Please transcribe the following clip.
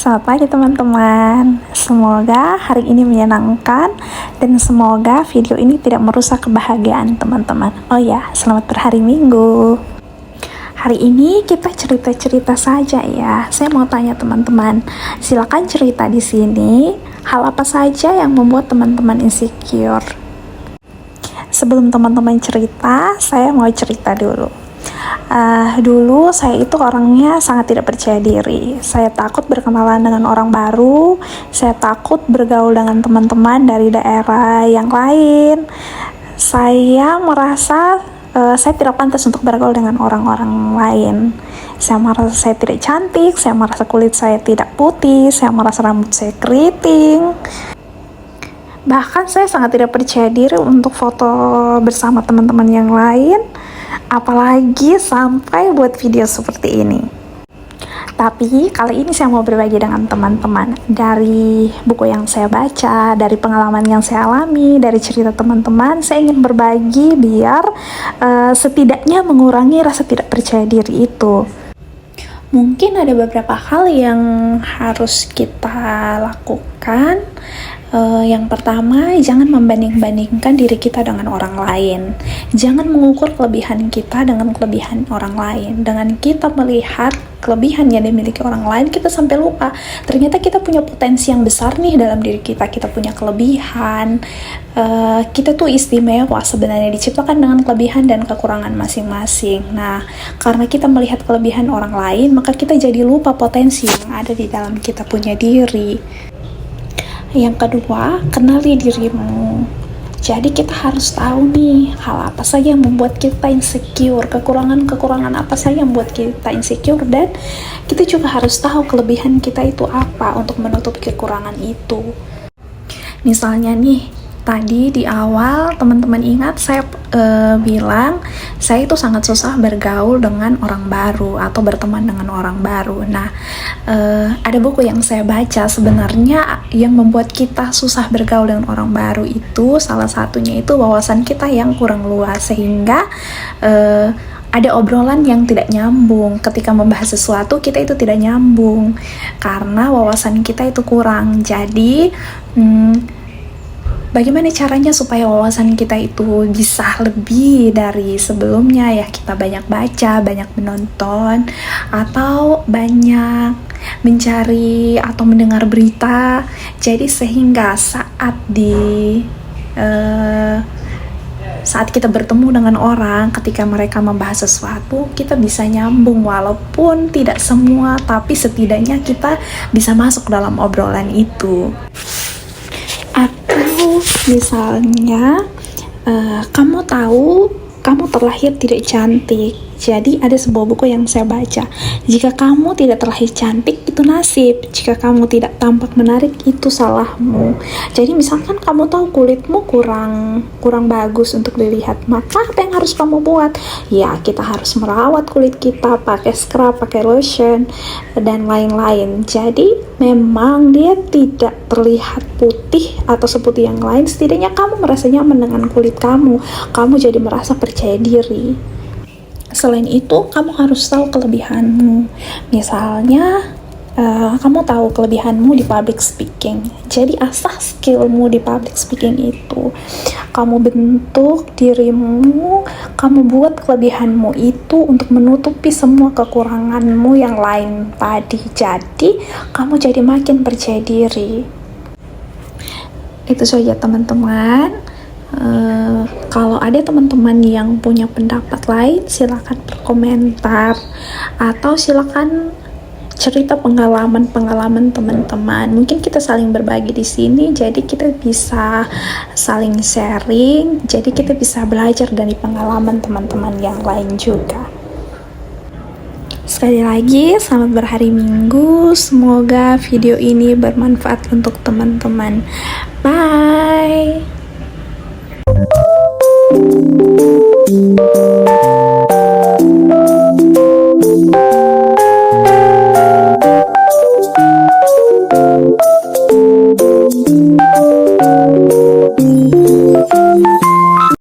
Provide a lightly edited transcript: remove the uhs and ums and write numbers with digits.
Selamat pagi teman-teman. Semoga hari ini menyenangkan dan semoga video ini tidak merusak kebahagiaan teman-teman. Oh ya, selamat berhari Minggu. Hari ini kita cerita-cerita saja ya. Saya mau tanya teman-teman, silakan cerita di sini hal apa saja yang membuat teman-teman insecure. Sebelum teman-teman cerita, saya mau cerita dulu. Dulu saya itu orangnya sangat tidak percaya diri. Saya takut berkenalan dengan orang baru. Saya takut bergaul dengan teman-teman dari daerah yang lain. Saya merasa saya tidak pantas untuk bergaul dengan orang-orang lain. Saya merasa saya tidak cantik. Saya merasa kulit saya tidak putih. Saya merasa rambut saya keriting. Bahkan saya sangat tidak percaya diri untuk foto bersama teman-teman yang lain, apalagi sampai buat video seperti ini. Tapi kali ini saya mau berbagi dengan teman-teman dari buku yang saya baca, dari pengalaman yang saya alami, dari cerita teman-teman. Saya ingin berbagi biar setidaknya mengurangi rasa tidak percaya diri itu. Mungkin ada beberapa hal yang harus kita lakukan. Yang pertama, jangan membanding-bandingkan diri kita dengan orang lain. Jangan mengukur kelebihan kita dengan kelebihan orang lain. Dengan kita melihat kelebihan yang dimiliki orang lain, kita sampai lupa ternyata kita punya potensi yang besar nih dalam diri kita. Kita punya kelebihan. Kita tuh istimewa sebenarnya, diciptakan dengan kelebihan dan kekurangan masing-masing. Nah, karena kita melihat kelebihan orang lain, maka kita jadi lupa potensi yang ada di dalam kita punya diri. Yang kedua, kenali dirimu. Jadi kita harus tahu nih, hal apa saja yang membuat kita insecure, kekurangan-kekurangan apa saja yang membuat kita insecure, dan kita juga harus tahu kelebihan kita itu apa untuk menutup kekurangan itu. Misalnya nih, tadi di awal teman-teman ingat saya bilang saya itu sangat susah bergaul dengan orang baru atau berteman dengan orang baru. Nah, ada buku yang saya baca, sebenarnya yang membuat kita susah bergaul dengan orang baru itu salah satunya itu wawasan kita yang kurang luas, sehingga ada obrolan yang tidak nyambung. Ketika membahas sesuatu kita itu tidak nyambung karena wawasan kita itu kurang. Jadi bagaimana caranya supaya wawasan kita itu bisa lebih dari sebelumnya? Ya, kita banyak baca, banyak menonton, atau banyak mencari atau mendengar berita. Jadi sehingga saat kita bertemu dengan orang, ketika mereka membahas sesuatu, kita bisa nyambung, walaupun tidak semua, tapi setidaknya kita bisa masuk dalam obrolan itu. Atau misalnya kamu tahu kamu terlahir tidak cantik. Jadi ada sebuah buku yang saya baca, jika kamu tidak terlahir cantik itu nasib, jika kamu tidak tampak menarik itu salahmu. Jadi misalkan kamu tahu kulitmu kurang bagus untuk dilihat, maka apa yang harus kamu buat? Ya, kita harus merawat kulit kita, pakai scrub, pakai lotion, dan lain-lain. Jadi memang dia tidak terlihat putih atau seputih yang lain, setidaknya kamu merasa nyaman dengan kulit kamu jadi merasa percaya diri. Selain itu, kamu harus tahu kelebihanmu. Misalnya, kamu tahu kelebihanmu di public speaking. Jadi asah skillmu di public speaking itu. Kamu bentuk dirimu, kamu buat kelebihanmu itu untuk menutupi semua kekuranganmu yang lain tadi. Jadi, kamu jadi makin percaya diri. Itu saja teman-teman. Kalau ada teman-teman yang punya pendapat lain, silakan berkomentar atau silakan cerita pengalaman teman-teman. Mungkin kita saling berbagi di sini, jadi kita bisa saling sharing, jadi kita bisa belajar dari pengalaman teman-teman yang lain juga. Sekali lagi, selamat berhari Minggu. Semoga video ini bermanfaat untuk teman-teman. Bye.